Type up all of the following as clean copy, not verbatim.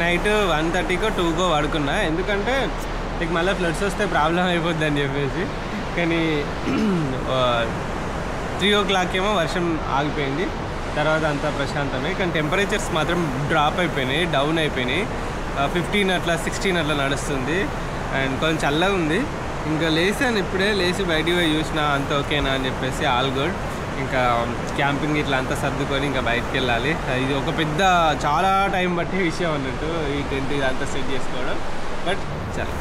Night 1:30కో 2కో పడుకున్నా. ఎందుకంటే నీకు మళ్ళీ ఫ్లడ్స్ వస్తే ప్రాబ్లం అయిపోద్ది అని చెప్పేసి. కానీ 3 o'clock ఏమో వర్షం ఆగిపోయింది. తర్వాత అంతా ప్రశాంతమే. కానీ టెంపరేచర్స్ మాత్రం డ్రాప్ అయిపోయినాయి, డౌన్ అయిపోయినాయి. 15 అట్లా 16 అట్లా నడుస్తుంది. అండ్ కొంచెం చల్లగా ఉంది. ఇంకా లేసాను, ఇప్పుడే లేచి బయటికి పోయి చూసిన అంత ఓకేనా అని చెప్పేసి. All good. ఇంకా క్యాంపింగ్ ఇట్లా అంతా సర్దుకొని ఇంకా బయటికి వెళ్ళాలి. ఇది ఒక పెద్ద చాలా టైం బట్టి విషయం అన్నట్టు ఈ టెంట్ ఇదంతా సెట్ చేసుకోవడం. బట్ చాలా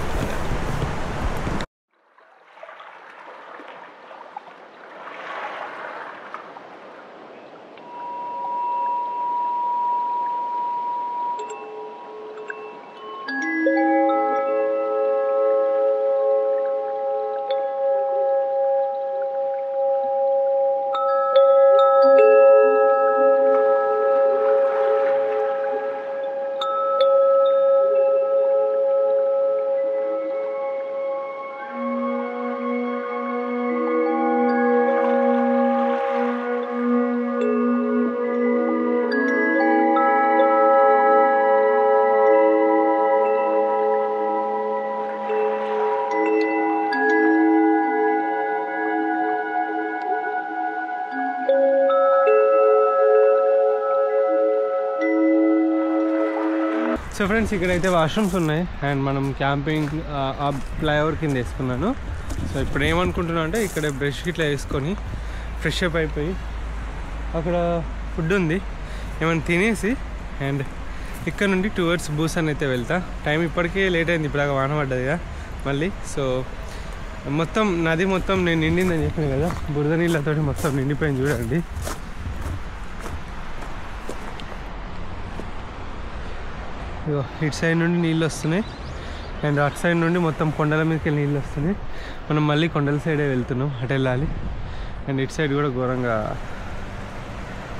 సో ఫ్రెండ్స్, ఇక్కడైతే వాష్రూమ్స్ ఉన్నాయి. అండ్ మనం క్యాంపింగ్ ఆ ఫ్లైఓవర్ కింద వేసుకున్నాను. సో ఇప్పుడు ఏమనుకుంటున్నా అంటే ఇక్కడ బ్రష్ ఇట్లా వేసుకొని ఫ్రెష్ అప్ అయిపోయి అక్కడ ఫుడ్ ఉంది ఏమైనా తినేసి అండ్ ఇక్కడ నుండి టువర్డ్స్ బూసన్ అయితే వెళ్తా. టైం ఇప్పటికే లేట్ అయింది, ఇప్పుడు వాన పడ్డదిగా మళ్ళీ. సో మొత్తం నది మొత్తం నేను నిండిందని చెప్పాను కదా, బురద నీళ్ళతోటి మొత్తం నిండిపోయింది చూడండి. ఇటు సైడ్ నుండి నీళ్ళు వస్తున్నాయి అండ్ అటు సైడ్ నుండి మొత్తం కొండల మీదకి వెళ్ళి నీళ్ళు వస్తున్నాయి. మనం మళ్ళీ కొండల సైడే వెళ్తున్నాం, అటు వెళ్ళాలి. అండ్ ఇటు సైడ్ కూడా ఘోరంగా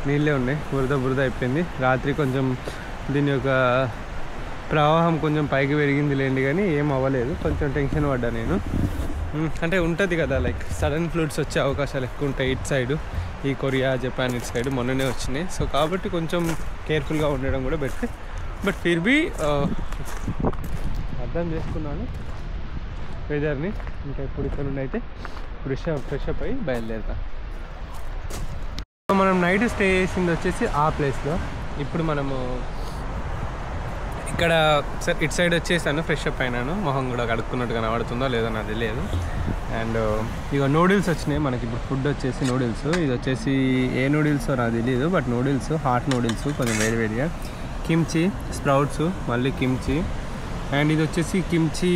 నీళ్ళే ఉన్నాయి, బురద అయిపోయింది. రాత్రి కొంచెం దీని యొక్క ప్రవాహం కొంచెం పైకి పెరిగింది లేండి, కానీ ఏం అవ్వలేదు. కొంచెం టెన్షన్ పడ్డా నేను. అంటే ఉంటుంది కదా, లైక్ సడన్ ఫ్లూడ్స్ వచ్చే అవకాశాలు ఎక్కువ ఉంటాయి ఇటు సైడు, ఈ కొరియా జపాన్ ఇటు సైడ్ మొన్ననే వచ్చినాయి. సో కాబట్టి కొంచెం కేర్ఫుల్గా ఉండడం కూడా బెటర్. బట్ ఫిర్ బీ అర్థం చేసుకున్నాను వెదర్ని. ఇంకా ఇప్పుడు ఇక్కడ నుండి అయితే ఫ్రెష్ అప్ అయ్యి బయలుదేరుతాం. మనం నైట్ స్టే చేసింది వచ్చేసి ఆ ప్లేస్లో. ఇప్పుడు మనము ఇక్కడ ఇటు సైడ్ వచ్చేసాను, ఫ్రెష్ అప్ అయినాను. మొహం కూడా కడుక్కున్నట్టు కనబడుతుందో లేదో నాకు తెలియదు. అండ్ ఇక నూడిల్స్ వచ్చినాయి మనకి. ఇప్పుడు ఫుడ్ వచ్చేసి నూడిల్స్. ఇది వచ్చేసి ఏ నూడిల్స్ నాకు తెలియదు, బట్ నూడిల్స్, హాట్ నూడిల్స్ కొంచెం వేడివేడిగా. కిమ్చి స్ప్రౌట్స్, మళ్ళీ కిమ్చి. అండ్ ఇది వచ్చేసి కిమ్చి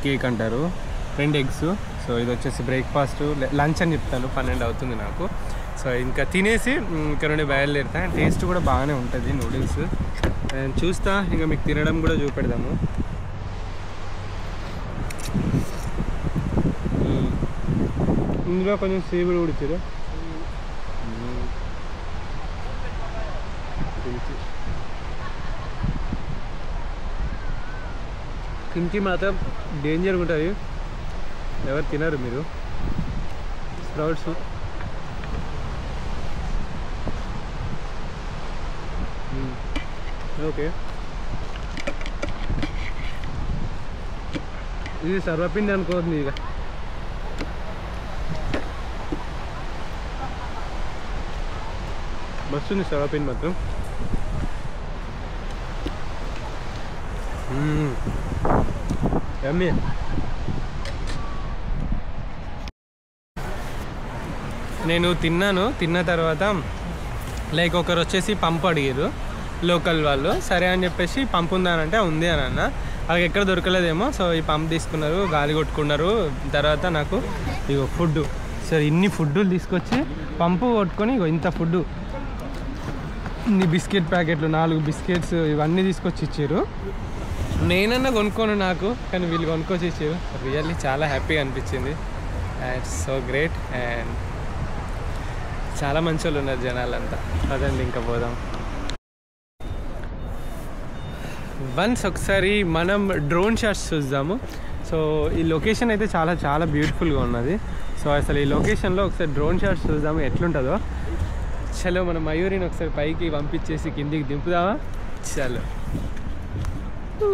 కేక్ అంటారు, 2 eggs. సో ఇది వచ్చేసి బ్రేక్ఫాస్ట్, లంచ్ అని చెప్తాను, 12 అవుతుంది నాకు. సో ఇంకా తినేసి ఇక్కడ నుండి బయలుదేరుతా. అండ్ టేస్ట్ కూడా బాగానే ఉంటుంది నూడిల్స్. అండ్ చూస్తా, ఇంకా మీకు తినడం కూడా చూపెడదాము. ఇందులో కొంచెం సీవుడు ఉడిచారు. కిమ్చి మాత్రం డేంజర్గా ఉంటుంది, ఎవరు తినరు మీరు. Sprouts okay. ఇది సర్వపిండి అనుకోండి. ఇక మస్తుంది సర్వపిండి మాత్రం. యమ్మీ. నేను తిన్న తర్వాత లైక్ ఒకరు వచ్చేసి పంపు అడిగారు, లోకల్ వాళ్ళు. సరే అని చెప్పేసి పంపు ఉందానంటే ఉంది అని అన్న. వాళ్ళకి ఎక్కడ దొరకలేదేమో, సో ఈ పంపు తీసుకున్నారు, గాలి కొట్టుకున్నారు. తర్వాత నాకు ఇగో ఫుడ్, సరే ఇన్ని ఫుడ్లు తీసుకొచ్చి పంపు కొట్టుకొని ఇగో ఇంత ఫుడ్, ఇన్ని బిస్కెట్ ప్యాకెట్లు, 4 బిస్కెట్స్ ఇవన్నీ తీసుకొచ్చి ఇచ్చారు. నేనన్నా కొనుక్కోను నాకు, కానీ వీళ్ళు కొనుక్కొచ్చి ఇచ్చారు. రియల్లీ చాలా హ్యాపీగా అనిపించింది. And so great. అండ్ చాలా మంచి వాళ్ళు ఉన్నారు జనాలంతా. అదండి, ఇంకా పోదాం. వన్స్ ఒకసారి మనం డ్రోన్ షాట్స్ చూద్దాము. సో ఈ లొకేషన్ అయితే చాలా చాలా బ్యూటిఫుల్గా ఉన్నది. సో అసలు ఈ లొకేషన్లో ఒకసారి డ్రోన్ షాట్స్ చూద్దాము ఎట్లుంటుందో. చలో మనం మయూరిని ఒకసారి పైకి పంపించేసి కిందికి దింపుదామా. చలో సో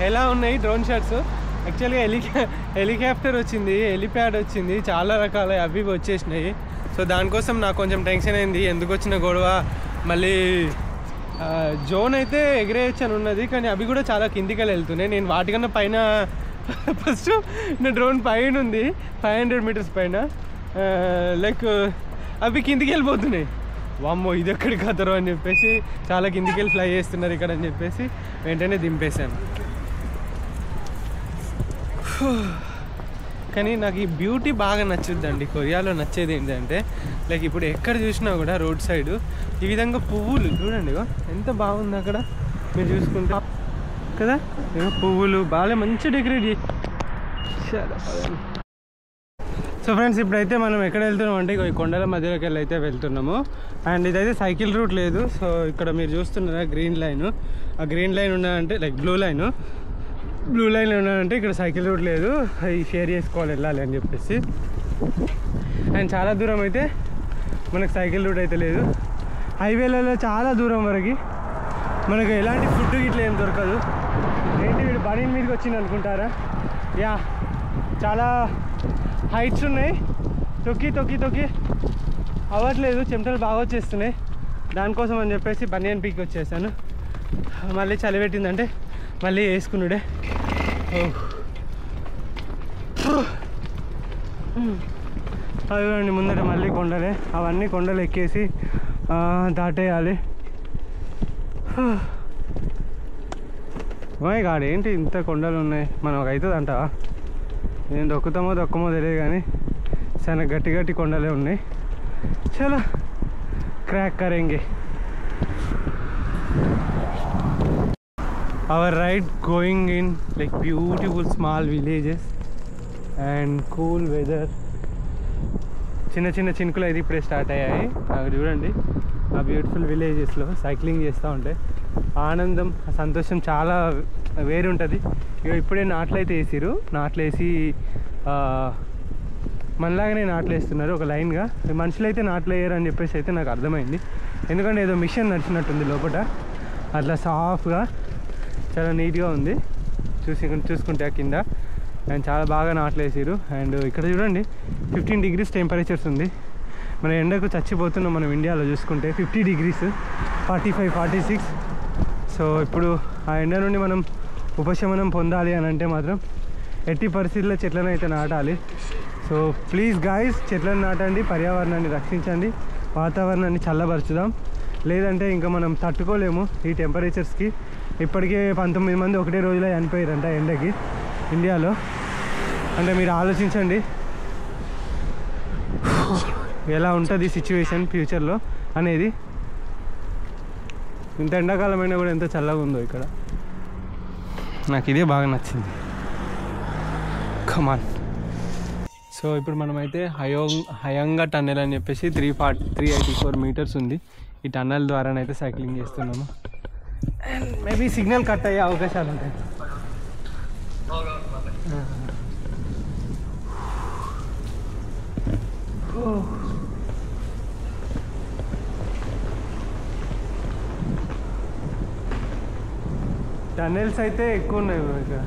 ఎలా ఉన్నాయి డ్రోన్ షాట్స్? యాక్చువల్గా హెలికాప్టర్ వచ్చింది, హెలిప్యాడ్ వచ్చింది, చాలా రకాల అవి వచ్చేసినాయి. సో దానికోసం నాకు కొంచెం టెన్షన్ అయింది, ఎందుకు వచ్చిన గొడవ. మళ్ళీ జోన్ అయితే ఎగిరేయచ్చు అని ఉన్నది, కానీ అవి కూడా చాలా కిందికి వెళ్తున్నాయి. నేను వాటికన్నా పైన ఫస్ట్ నా డ్రోన్ పైన ఉంది 500 మీటర్స్ పైన, లైక్ అవి కిందికి వెళ్ళిపోతున్నాయి. వామ్మో ఇది ఎక్కడికి కదరు అని చెప్పేసి చాలా కిందికి వెళ్ళి ఫ్లై చేస్తున్నారు ఇక్కడ అని చెప్పేసి వెంటనే దింపేశాను. కానీ నాకు ఈ బ్యూటీ బాగా నచ్చుద్దండి. కొరియాలో నచ్చేది ఏంటంటే లైక్ ఇప్పుడు ఎక్కడ చూసినా కూడా రోడ్ సైడ్ ఈ విధంగా పువ్వులు చూడండి, ఎంత బాగుంది అక్కడ మీరు చూసుకుంటే కదా. పువ్వులు బాగా మంచి డెకరేట్ చేశారు. సో ఫ్రెండ్స్ ఇప్పుడైతే మనం ఎక్కడ వెళ్తున్నాం అంటే ఈ కొండల మధ్యలోకి వెళ్ళి అయితే వెళ్తున్నాము. అండ్ ఇదైతే సైకిల్ రూట్ లేదు. సో ఇక్కడ మీరు చూస్తున్నారా గ్రీన్ లైన్, ఆ గ్రీన్ లైన్ ఉన్నదంటే లైక్ బ్లూ లైన్ ఉన్నదంటే ఇక్కడ సైకిల్ రూట్ లేదు, అవి షేర్ చేసుకోవాలి వెళ్ళాలి అని చెప్పేసి. అండ్ చాలా దూరం అయితే మనకు సైకిల్ రూట్ అయితే లేదు. హైవేలలో చాలా దూరం వరకు మనకు ఎలాంటి ఫుడ్ ఇట్లా ఏం దొరకదు. ఏంటి వీడు బనీన్ మీదకి వచ్చింది అనుకుంటారా? యా, చాలా హైట్స్ ఉన్నాయి, తొక్కి అవ్వట్లేదు, చెమటలు బాగా వచ్చేస్తున్నాయి. దానికోసం అని చెప్పేసి బనియన్ పీక్ వచ్చేసాను. మళ్ళీ చలి పెట్టిందంటే మళ్ళీ వేసుకున్నాడే. అదిగోండి ముందట మళ్ళీ కొండలే, అవన్నీ కొండలు ఎక్కేసి దాటేయాలి. ఓయ్ గాడు ఏంటి ఇంత కొండలు ఉన్నాయి, మనం ఒక అవుతుంది అంటావా? నేను దొక్కుతామో తెలియదు కానీ చాలా గట్టి కొండలే ఉన్నాయి. చలో crack కరేంగే. Our ride going in like beautiful small villages and cool weather. చిన్న చినుకులు అయితే ఇప్పుడే స్టార్ట్ అయ్యాయి. అక్కడ చూడండి ఆ బ్యూటిఫుల్ విలేజెస్లో సైక్లింగ్ చేస్తూ ఉంటే ఆనందం, సంతోషం చాలా వేరు ఉంటుంది. ఇక ఇప్పుడే నాట్లు అయితే వేసిరు, నాట్లు వేసి మనలాగానే నాట్లు వేస్తున్నారు ఒక లైన్గా. మనుషులు అయితే నాట్లు వేయరు అని చెప్పేసి అయితే నాకు అర్థమైంది, ఎందుకంటే ఏదో మిషన్ నడిచినట్టుంది లోపల. అట్లా సాఫ్ట్గా చాలా నీట్గా ఉంది. చూసుకుంటే కింద అండ్ చాలా బాగా నాట్లేసారు. అండ్ ఇక్కడ చూడండి 15 degrees టెంపరేచర్స్ ఉంది. మన ఎండకు చచ్చిపోతున్నాం మనం ఇండియాలో చూసుకుంటే 50 degrees 45 46. సో ఇప్పుడు ఆ ఎండ నుండి మనం ఉపశమనం పొందాలి అని అంటే మాత్రం ఎట్టి పరిస్థితుల్లో చెట్లను అయితే నాటాలి. సో ప్లీజ్ గాయ్స్, చెట్లను నాటండి, పర్యావరణాన్ని రక్షించండి, వాతావరణాన్ని చల్లబరుచుదాం. లేదంటే ఇంకా మనం తట్టుకోలేము ఈ టెంపరేచర్స్కి. ఇప్పటికే 19 మంది ఒకటే రోజులో చనిపోయారంట ఎండకి ఇండియాలో. అంటే మీరు ఆలోచించండి ఎలా ఉంటుంది సిచ్యువేషన్ ఫ్యూచర్లో అనేది. ఇంత ఎండాకాలం అయినా కూడా ఎంత చల్లగా ఉందో ఇక్కడ. నాకు ఇదే బాగా నచ్చింది. కమాన్. సో ఇప్పుడు మనమైతే హయంగా టన్నెల్ అని చెప్పేసి 384 meters ఉంది. ఈ టన్నెల్ ద్వారానైతే సైక్లింగ్ చేస్తున్నాము. అండ్ మేబీ సిగ్నల్ కట్ అయ్యే అవకాశాలు ఉంటాయి. టన్నెల్స్ అయితే ఎక్కువ ఉన్నాయి ఇక్కడ.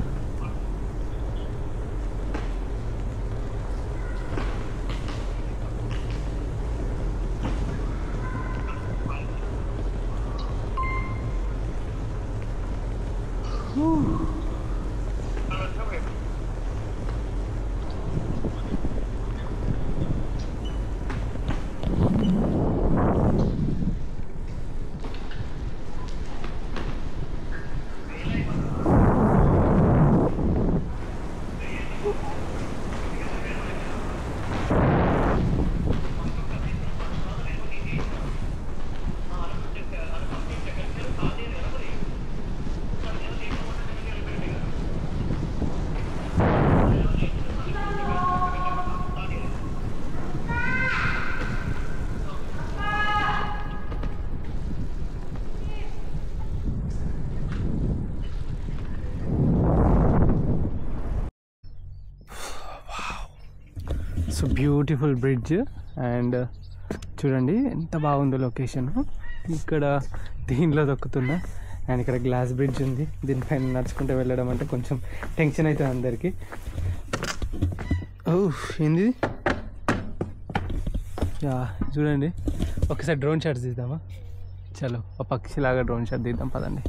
So beautiful bridge. అండ్ చూడండి ఎంత బాగుందో లొకేషన్. ఇక్కడ దీనిలో దొక్కుతున్నా. అండ్ ఇక్కడ గ్లాస్ బ్రిడ్జ్ ఉంది. దీనిపైన నడుచుకుంటూ వెళ్ళడం అంటే కొంచెం టెన్షన్ అవుతుంది అందరికీ. ఏంది చూడండి. ఒకసారి డ్రోన్ షాట్ తీద్దామా? చలో ఒక పక్షిలాగా డ్రోన్ షాట్ తీద్దాం పదండి.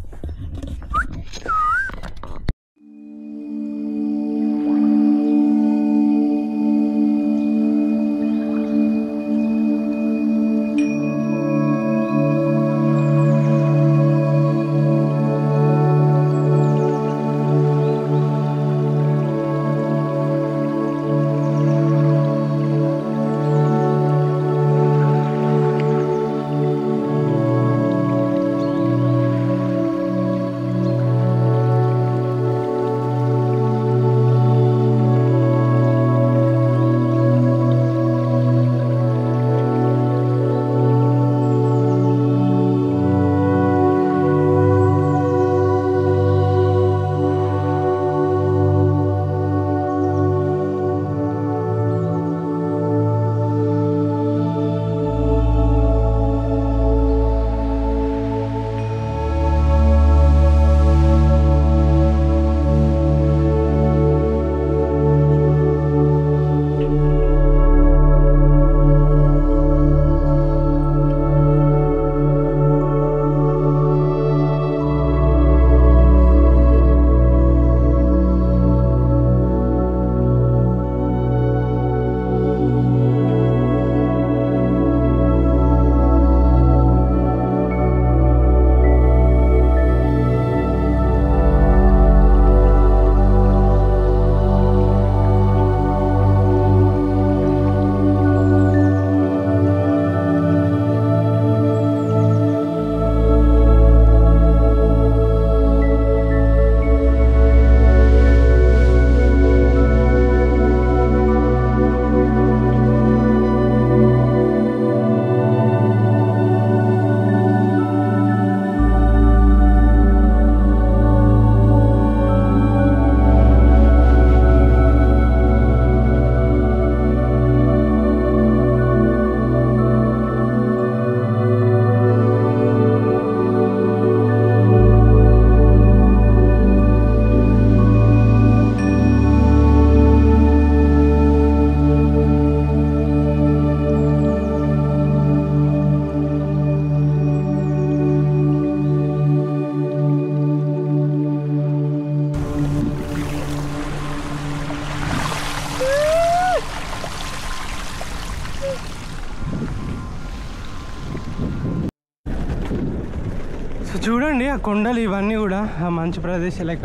చూడండి ఆ కొండలు ఇవన్నీ కూడా ఆ మంచు ప్రదేశం లైక్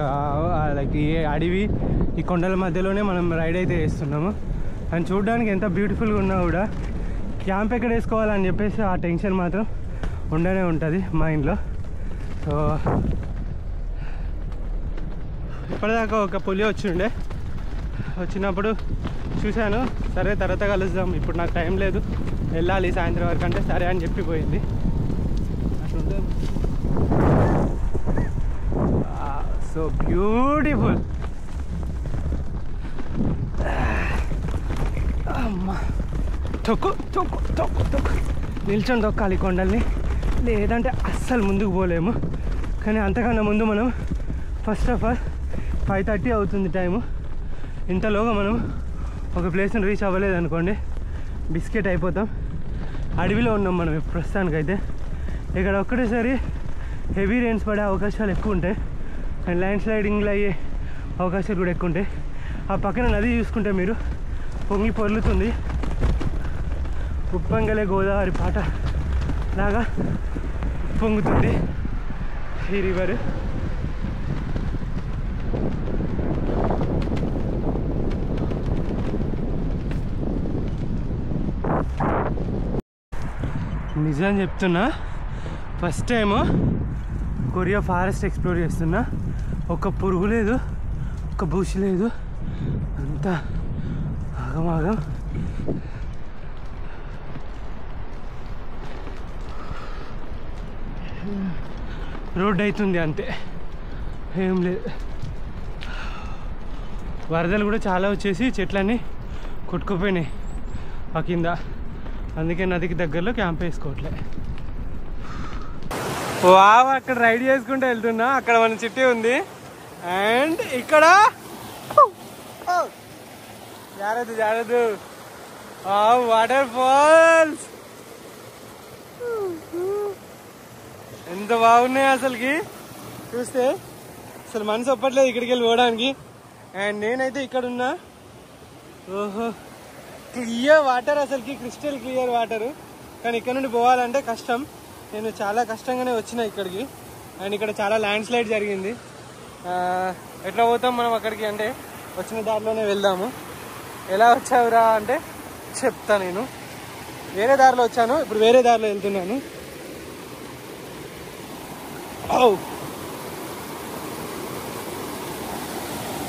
ఈ అడవి ఈ కొండల మధ్యలోనే మనం రైడ్ అయితే చేస్తున్నాము. అండ్ చూడడానికి ఎంత బ్యూటిఫుల్గా ఉన్నా కూడా క్యాంప్ ఎక్కడ వేసుకోవాలని చెప్పేసి ఆ టెన్షన్ మాత్రం ఉండనే ఉంటుంది మైండ్లో. సో ఇప్పటిదాకా ఒక పులి వచ్చినప్పుడు చూశాను, సరే తర్వాత కలుద్దాం, ఇప్పుడు నాకు టైం లేదు, వెళ్ళాలి సాయంత్రం వరకు అంటే సరే అని చెప్పిపోయింది. అట్లా సో బ్యూటిఫుల్. అమ్మా తొక్కు తొక్కు తొక్కు తొక్కు నిల్చొని తొక్కాలి కొండల్ని, లేదంటే అస్సలు ముందుకు పోలేము. కానీ అంతకన్నా ముందు మనం ఫస్ట్ ఆఫ్ ఆల్ 5:30 అవుతుంది టైము. ఇంతలోగా మనం ఒక ప్లేస్ని రీచ్ అవ్వలేదు అనుకోండి బిస్కెట్ అయిపోతాం. అడవిలో ఉన్నాం మనం ప్రస్తుతానికైతే. ఇక్కడ ఒక్కటేసారి హెవీ రెయిన్స్ పడే అవకాశాలు ఎక్కువ ఉంటాయి అండ్ ల్యాండ్ స్లైడింగ్లు అయ్యే అవకాశాలు కూడా ఎక్కువ ఉంటాయి. ఆ పక్కన నది చూసుకుంటే మీరు పొంగి పొర్లుతుంది, ఉప్పొంగలే గోదావరి పాట లాగా పొంగుతుంది ఈ రివర్. నిజం చెప్తున్నా, first time Korea forest explore చేస్తున్నా. ఒక పురుగు లేదు, ఒక బూసి లేదు, అంతా ఆగమాగం. రోడ్ అవుతుంది అంతే, ఏం లేదు. వరదలు కూడా చాలా వచ్చేసి చెట్లన్నీ కొట్టుకుపోయినాయి ఆ కింద, అందుకే నదికి దగ్గరలో క్యాంప్ వేసుకోవట్లే. వావ్, అక్కడ రైడ్ చేసుకుంటూ వెళ్తున్నా. అక్కడ మన చిట్టి ఉంది అండ్ ఇక్కడ జారదు వాటర్ ఫాల్స్ ఎంత బాగున్నాయి అసలుకి, చూస్తే అసలు మనసు ఒప్పట్లేదు ఇక్కడికి వెళ్ళి పోవడానికి. అండ్ నేనైతే ఇక్కడ ఉన్నా. ఓహో, క్లియర్ వాటర్, అసలుకి క్రిస్టల్ క్లియర్ వాటరు. కానీ ఇక్కడ నుండి పోవాలంటే కష్టం. నేను చాలా కష్టంగానే వచ్చిన ఇక్కడికి. అండ్ ఇక్కడ చాలా ల్యాండ్ స్లైడ్ జరిగింది. ఎట్లా పోతాం మనం అక్కడికి అంటే వచ్చిన దారిలోనే వెళ్దాము. ఎలా వచ్చావురా అంటే చెప్తా. నేను వేరే దారిలో వచ్చాను, ఇప్పుడు వేరే దారిలో వెళ్తున్నాను.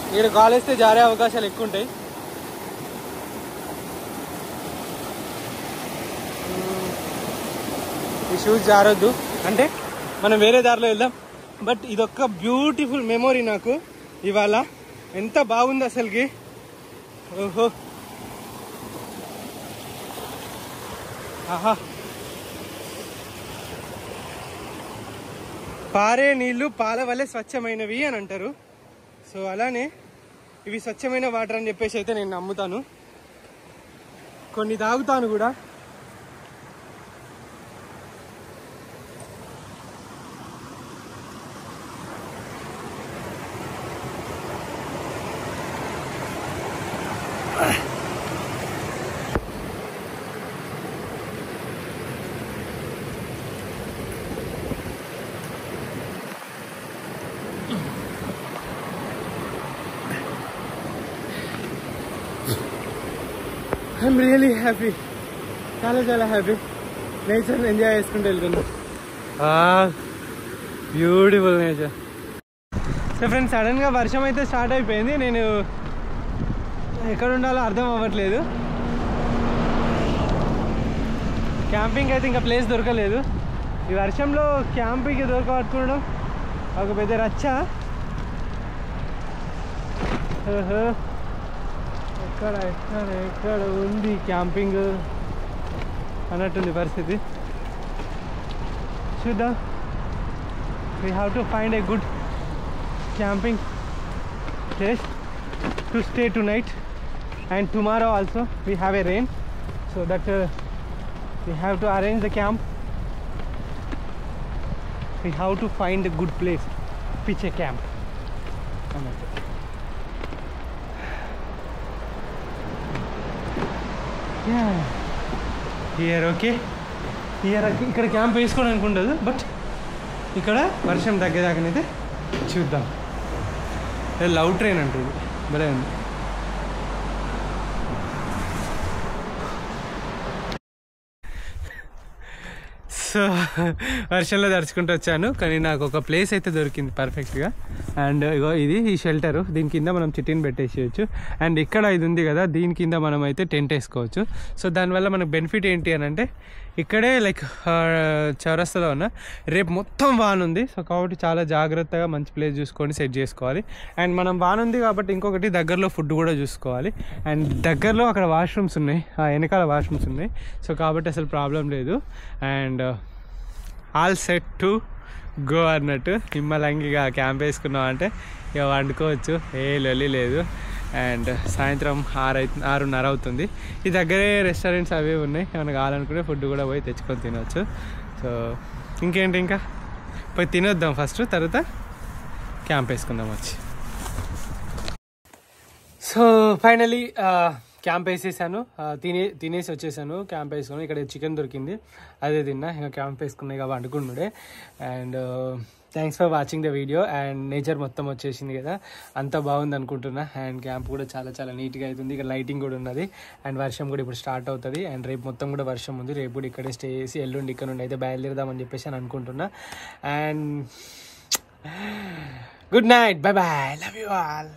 ఇక్కడ కాలేస్తే జారే అవకాశాలు ఎక్కువ ఉంటాయి. ఈ షూస్ జారొద్దు అంటే మనం వేరే దారిలో వెళ్దాం. బట్ ఇదొక్క బ్యూటిఫుల్ మెమొరీ నాకు ఇవాళ. ఎంత బాగుంది అసలుకి. ఓహో, ఆహా, పారే నీళ్లు పాల వల్లే స్వచ్ఛమైనవి అని అంటారు. సో అలానే ఇవి స్వచ్ఛమైన వాటర్ అని చెప్పేసి అయితే నేను నమ్ముతాను. కొన్ని తాగుతాను కూడా. ఐఎమ్ రియలీ హ్యాపీ, చాలా చాలా హ్యాపీ. నేచర్ ఎంజాయ్ చేసుకుంటూ వెళ్తున్నా. Beautiful nature. సో ఫ్రెండ్స్, సడన్గా వర్షం అయితే స్టార్ట్ అయిపోయింది. నేను ఎక్కడ ఉండాలో అర్థం అవ్వట్లేదు. క్యాంపింగ్ అయితే ఇంకా ప్లేస్ దొరకలేదు. ఈ వర్షంలో క్యాంపింగ్ దొరకబట్టుకోవడం ఒక పెద్ద రచ్చ. ఎక్కడ ఉంది క్యాంపింగ్ అన్నట్టుంది పరిస్థితి. చూద్దాం. We have to find a good camping place to stay tonight and tomorrow also we have a rain, so that we have to arrange the camp. We have to find a good place, pitch a camp. Yeah, here okay, here ఇక్కడ camp వేసుకోవడానికి ఉండదు. But ఇక్కడ వర్షం తగ్గేదాకనైతే చూద్దాం. Love train అంటుంది, భలే ఉంది. So వర్షంలో తడుచుకుంటూ వచ్చాను, కానీ నాకు ఒక ప్లేస్ అయితే దొరికింది పర్ఫెక్ట్గా. అండ్ ఇగో ఇది ఈ షెల్టరు, దీని కింద మనం చిట్టిని పెట్టేసేయచ్చు. అండ్ ఇక్కడ ఇది ఉంది కదా, దీని కింద మనం అయితే టెంట్ వేసుకోవచ్చు. సో దానివల్ల మనకు బెనిఫిట్ ఏంటి అని అంటే, ఇక్కడే లైక్ చౌరస్తాలో ఉన్న రేపు మొత్తం వాన్ ఉంది. సో కాబట్టి చాలా జాగ్రత్తగా మంచి ప్లేస్ చూసుకొని సెట్ చేసుకోవాలి. అండ్ మనం వాన్ ఉంది కాబట్టి ఇంకొకటి దగ్గరలో ఫుడ్ కూడా చూసుకోవాలి. అండ్ దగ్గరలో అక్కడ వాష్రూమ్స్ ఉన్నాయి, వెనకాల వాష్రూమ్స్ ఉన్నాయి. సో కాబట్టి అసలు ప్రాబ్లం లేదు. And all set to go అన్నట్టు నిమ్మలంగిగా క్యాంప్ వేసుకున్నాం అంటే ఇక వండుకోవచ్చు, ఏ లొల్లి లేదు. అండ్ సాయంత్రం 6:30 అవుతుంది. ఈ దగ్గరే రెస్టారెంట్స్ అవి ఉన్నాయి, ఏమైనా కావాలనుకుంటే ఫుడ్ కూడా పోయి తెచ్చుకొని తినవచ్చు. సో ఇంకేంటి, ఇంకా పోయి తినొద్దాం ఫస్ట్, తర్వాత క్యాంప్ వేసుకుందాం వచ్చి. సో ఫైనలీ క్యాంప్ వేసేసాను, తినేసి వచ్చేసాను. క్యాంప్ వేసుకుని ఇక్కడ చికెన్ దొరికింది, అదే తిన్నా. ఇంకా క్యాంప్ వేసుకున్నాయి కాబట్టి వండుకుంటుండే. And thanks for watching the video. And nature మొత్తం వచ్చేసింది కదా, అంతా బాగుంది అనుకుంటున్నా. అండ్ క్యాంప్ కూడా చాలా చాలా నీట్గా అవుతుంది. ఇక్కడ లైటింగ్ కూడా ఉన్నది. అండ్ వర్షం కూడా ఇప్పుడు స్టార్ట్ అవుతుంది. అండ్ రేపు మొత్తం కూడా వర్షం ఉంది. రేపు కూడా ఇక్కడే స్టే చేసి ఎల్లుండి ఇక్కడ నుండి అయితే బయలుదేరదామని చెప్పేసి అని అనుకుంటున్నా. And good night, bye bye, love you all.